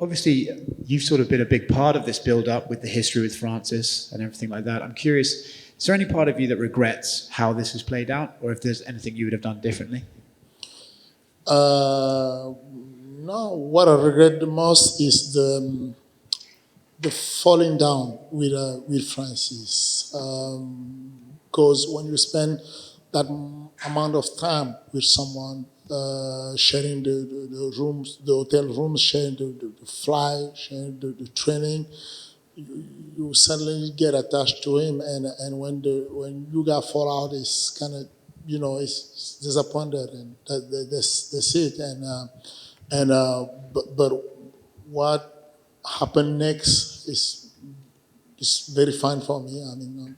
Obviously, you've sort of been a big part of this build-up with the history with Francis and everything like that. I'm curious, is there any part of you that regrets how this has played out, or if there's anything you would have done differently? No, what I regret the most is the falling down with Francis. Because when you spend that amount of time with someone, sharing the rooms, the hotel rooms, sharing the flight, sharing the training, you suddenly get attached to him, and when you got fall out, it's kind of, it's disappointed, and that's it. But what happened next is very fine for me. I mean,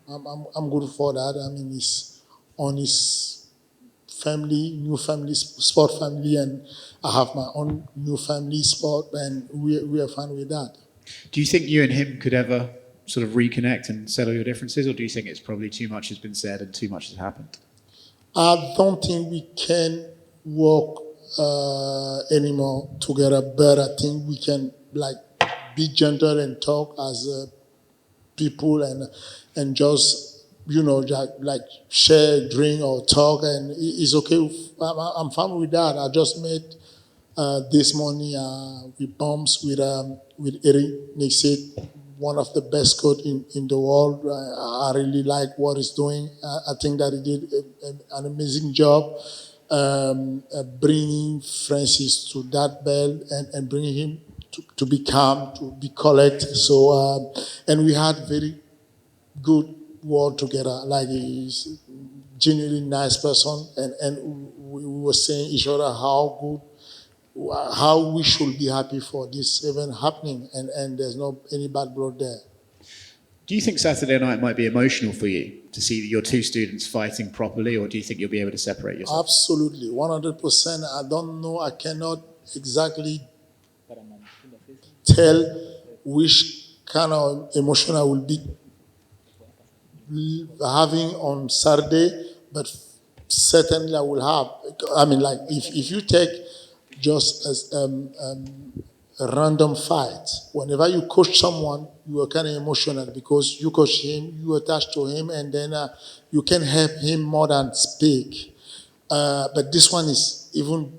I'm good for that. I mean, it's on his family, new family, sport family, and I have my own new family, sport, and we are fine with that. Do you think you and him could ever sort of reconnect and settle your differences, or do you think it's probably too much has been said and too much has happened? I don't think we can work anymore together, but I think we can be gentle and talk as people, and just share, drink or talk, and it's okay. I'm fine with that. I just met this morning with Bombs with Eric Nixit, one of the best coach in the world. I really like what he's doing. I think that he did an amazing job bringing Francis to that belt and bringing him to be calm, to be collected. So, and we had very good word together. Like, he's a genuinely nice person, and we were saying each other how we should be happy for this event happening, and there's no any bad blood there. Do you think Saturday night might be emotional for you to see your two students fighting properly, or do you think you'll be able to separate yourself? Absolutely, 100%. I don't know. I cannot exactly tell which kind of emotion I will be having on Saturday, but certainly I will have. I mean, like, if you take just as a random fight, whenever you coach someone, you are kind of emotional because you coach him, you attach to him, and then you can help him more than speak. But this one is even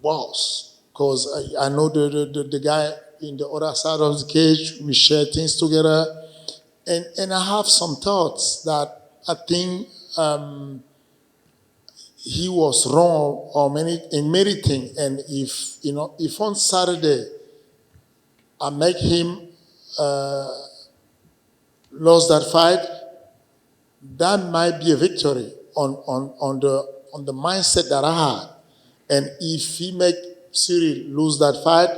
worse because I know the guy in the other side of the cage. We share things together, and I have some thoughts that I think he was wrong in many things. And if on Saturday I make him lose that fight, that might be a victory on the mindset that I had. And if he make Ciryl lose that fight,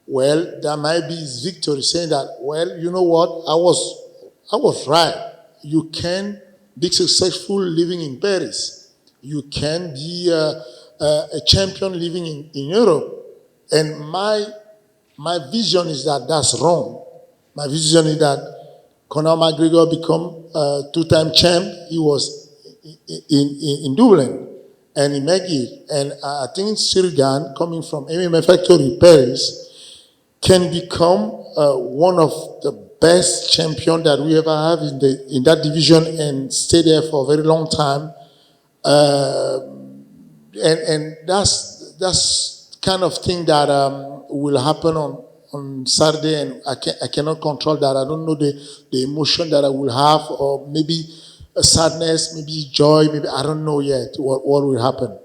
well, that might be his victory, saying that, well, you know what, I was right. You can be successful living in Paris. You can be a champion living in Europe. And my vision is that that's wrong. My vision is that Conor McGregor become a two-time champ. He was in Dublin, and he made it. And I think Ciryl Gane, coming from MMA Factory Paris, can become one of the best champion that we ever have in that division and stay there for a very long time. And that's kind of thing that will happen on Saturday, and I cannot control that. I don't know the emotion that I will have, or maybe a sadness, maybe joy, maybe I don't know yet what will happen.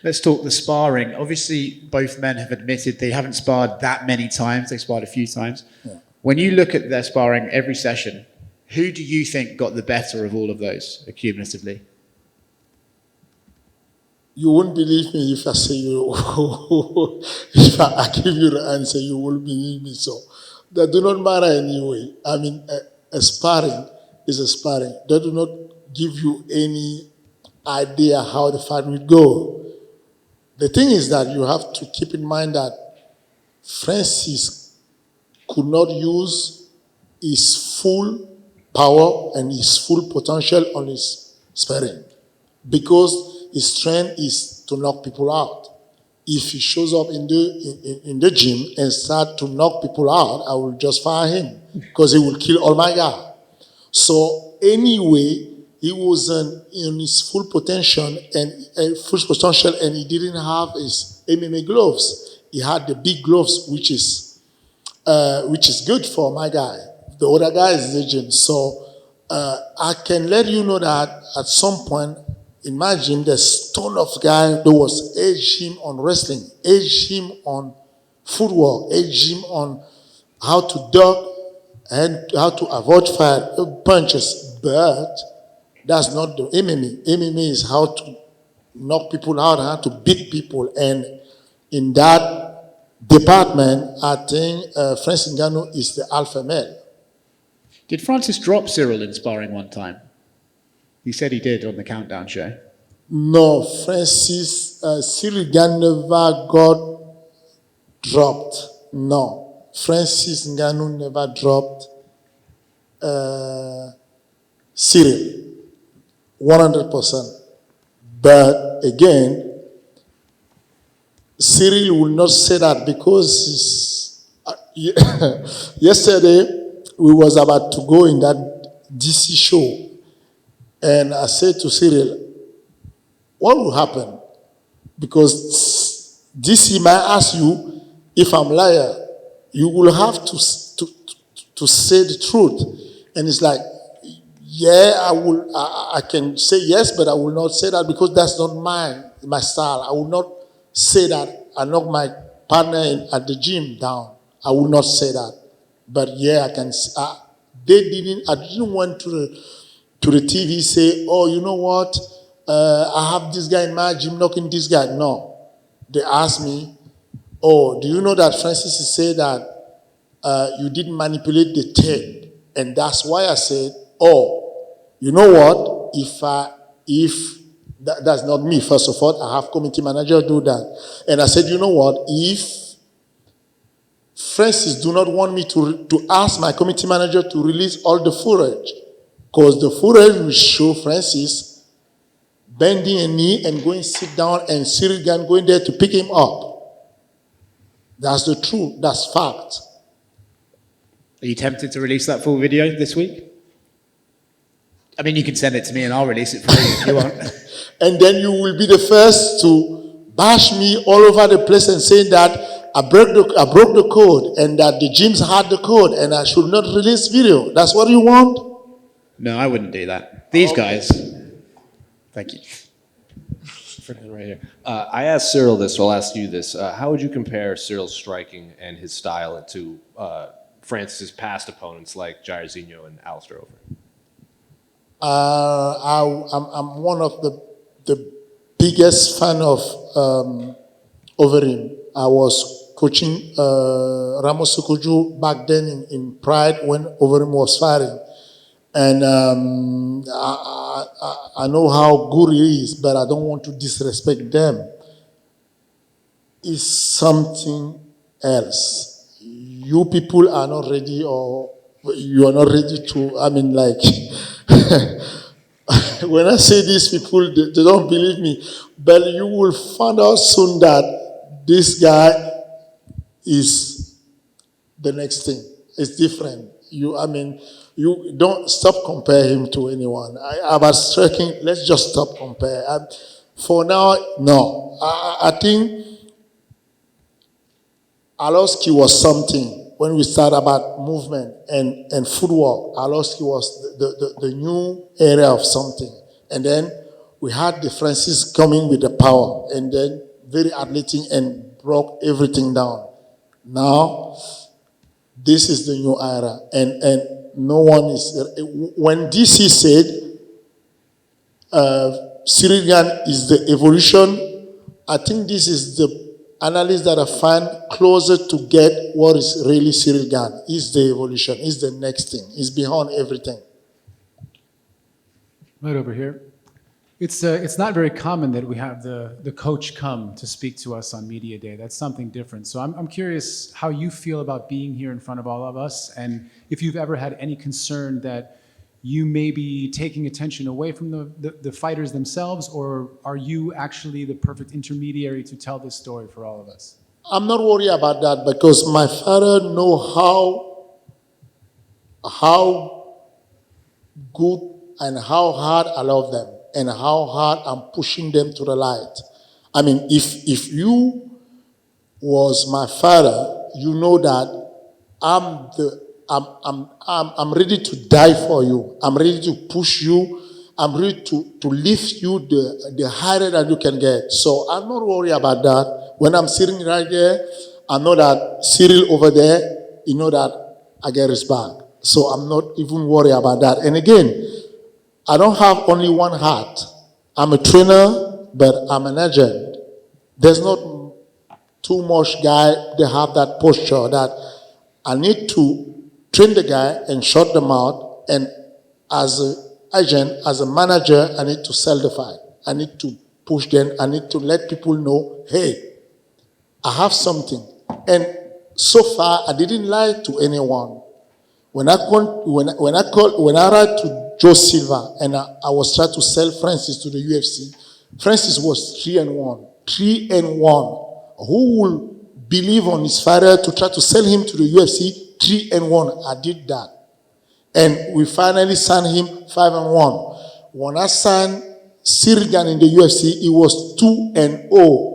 Let's talk the sparring. Obviously, both men have admitted they haven't sparred that many times. They sparred a few times. Yeah. When you look at their sparring every session, who do you think got the better of all of those accumulatively? You won't believe me if I say you. If I give you the answer, you won't believe me. So that do not matter anyway. I mean, a sparring is a sparring. That do not give you any idea how the fight will go. The thing is that you have to keep in mind that Francis could not use his full power and his full potential on his sparring because his strength is to knock people out. If he shows up in the gym and start to knock people out, I will just fire him because he will kill all my guys. So anyway, he was in his full potential and he didn't have his MMA gloves. He had the big gloves, which is good for my guy. The other guy is in the gym. So I can let you know that at some point in my gym, there's ton of guy that was age him on wrestling, age him on footwork, age him on how to duck and how to avoid fire punches. But that's not the MMA. MMA is how to knock people out, how to beat people. And in that department, I think Francis Ngannou is the alpha male. Did Francis drop Ciryl in sparring one time? He said he did on the Countdown show. No, Ciryl Gane never got dropped. No, Francis Ngannou never dropped Ciryl, 100%. But again, Ciryl will not say that because yesterday we was about to go in that DC show, and I said to Ciryl, what will happen? Because DC might ask you if I'm liar. You will have to say the truth. And it's like, yeah, I can say yes, but I will not say that because that's not my style. I will not say that I knock my partner at the gym down. I will not say that. But yeah, I can. I didn't want to the TV say, oh, you know what? I have this guy in my gym knocking this guy. No. They asked me, oh, do you know that Francis said that you didn't manipulate the tape? And that's why I said, oh, you know what? If that's not me, first of all, I have committee manager do that. And I said, you know what? If Francis do not want me to ask my committee manager to release all the footage, because the footage will show Francis bending a knee and going sit down and Ciryl Gane going there to pick him up. That's the truth. That's fact. Are you tempted to release that full video this week? I mean, you can send it to me and I'll release it for you if you want. And then you will be the first to bash me all over the place and say that I broke the code and that the gyms had the code and I should not release video. That's what you want? No, I wouldn't do that. These guys. Thank you. Right here. I asked Ciryl this, so I'll ask you this. How would you compare Cyryl's striking and his style to Francis's past opponents like Jairzinho and Alistair Overeem? I'm one of the biggest fan of Overeem. I was coaching Ramos Sukuju back then in Pride when Overeem was fighting. And I know how good he is, but I don't want to disrespect them. It's something else. You people are not ready, or you are not ready to, I mean, like, when I say these people, they don't believe me. But you will find out soon that this guy is the next thing. It's different. You don't stop compare him to anyone. I was striking, let's just stop compare. For now, no. I think Arlovski was something when we started about movement and footwork. Arlovski was the new area of something. And then we had the Francis coming with the power and then very athletic and broke everything down. Now, this is the new era. And no one is... When DC said Ciryl Gane is the evolution, I think this is the analyst that I find closer to get what is really Ciryl Gane. Is the evolution, is the next thing, is behind everything. Right over here. It's not very common that we have the coach come to speak to us on Media Day. That's something different. So I'm curious how you feel about being here in front of all of us, and if you've ever had any concern that you may be taking attention away from the fighters themselves, or are you actually the perfect intermediary to tell this story for all of us? I'm not worried about that because my father know how good and how hard I love them and how hard I'm pushing them to the light. I mean, if you was my father, you know that I'm ready to die for you. I'm ready to push you. I'm ready to lift you the higher that you can get. So I'm not worried about that. When I'm sitting right there, I know that Ciryl over there, you know that I get his back. So I'm not even worried about that. And again, I don't have only one heart. I'm a trainer, but I'm an agent. There's not too much guy they have that posture that I need to train the guy and shut them out, and as an agent, as a manager, I need to sell the fight. I need to push them. I need to let people know, hey, I have something. And so far, I didn't lie to anyone. When I write to Joe Silva and I was trying to sell Francis to the UFC, Francis was 3-1. 3-1. Who will believe on his father to try to sell him to the UFC? 3-1. I did that. And we finally signed him 5-1. When I signed Ciryl Gane in the UFC, it was 2-0.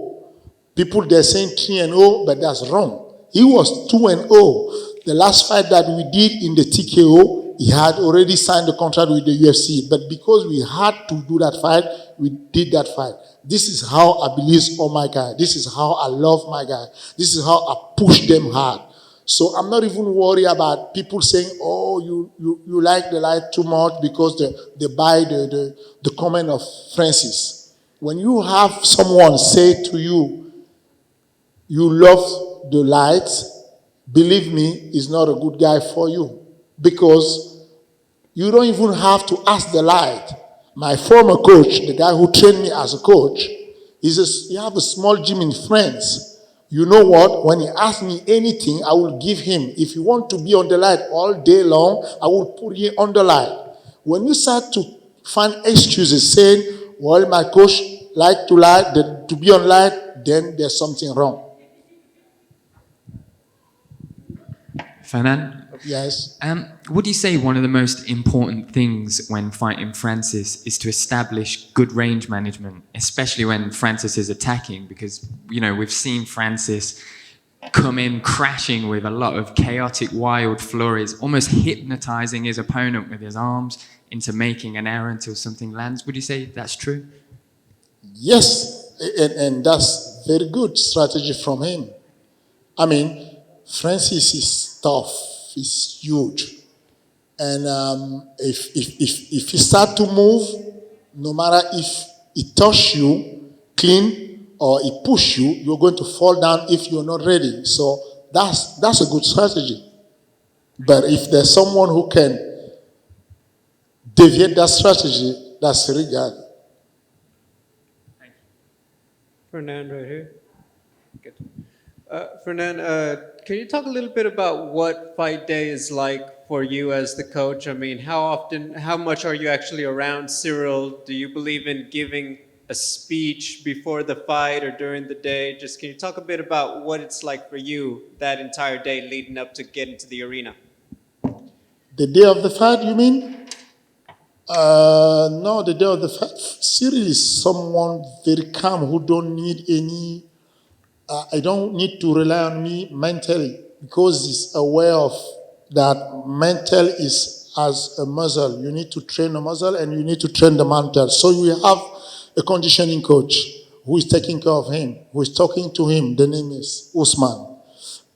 People, they're saying 3-0, but that's wrong. He was 2-0. The last fight that we did in the TKO, he had already signed the contract with the UFC. But because we had to do that fight, we did that fight. This is how I believe on my guy. This is how I love my guy. This is how I push them hard. So I'm not even worried about people saying, oh, you like the light too much because they buy the comment of Francis. When you have someone say to you, you love the light, believe me, he's not a good guy for you. Because you don't even have to ask the light. My former coach, the guy who trained me as a coach, he have a small gym in France. You know what? When he asks me anything, I will give him. If you want to be on the light all day long, I will put you on the light. When you start to find excuses saying, well, my coach like to light, to be on light, then there's something wrong. Fernand? Yes. Would you say one of the most important things when fighting Francis is to establish good range management, especially when Francis is attacking? Because, you know, we've seen Francis come in crashing with a lot of chaotic, wild flurries, almost hypnotizing his opponent with his arms into making an error until something lands. Would you say that's true? Yes, and that's very good strategy from him. I mean, Francis is tough. He's huge. And if he start to move, no matter if he touch you clean or he push you, you're going to fall down if you're not ready. So that's a good strategy. But if there's someone who can deviate that strategy, that's Ciryl Gane. Fernand, right here. Good. Fernand, can you talk a little bit about what fight day is like for you as the coach? I mean, how much are you actually around Ciryl? Do you believe in giving a speech before the fight or during the day? Just can you talk a bit about what it's like for you that entire day leading up to getting to the arena? The day of the fight, you mean? No, the day of the fight. Ciryl is someone very calm who don't need any. I don't need to rely on me mentally because he's aware of that mental is as a muscle. You need to train the muscle and you need to train the mental. So you have a conditioning coach who is taking care of him, who is talking to him. The name is Usman.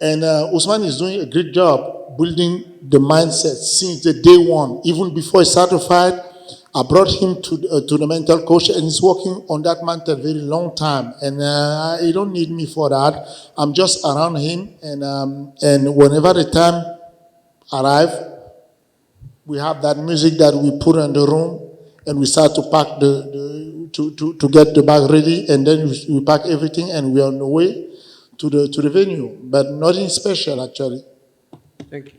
And Usman is doing a great job building the mindset since the day one. Even before he started the fight, I brought him to the mental coach, and he's working on that mental very long time. And he don't need me for that. I'm just around him, and whenever the time arrives, we have that music that we put in the room, and we start to pack to get the bag ready, and then we pack everything, and we're on the way to the venue. But nothing special, actually. Thank you.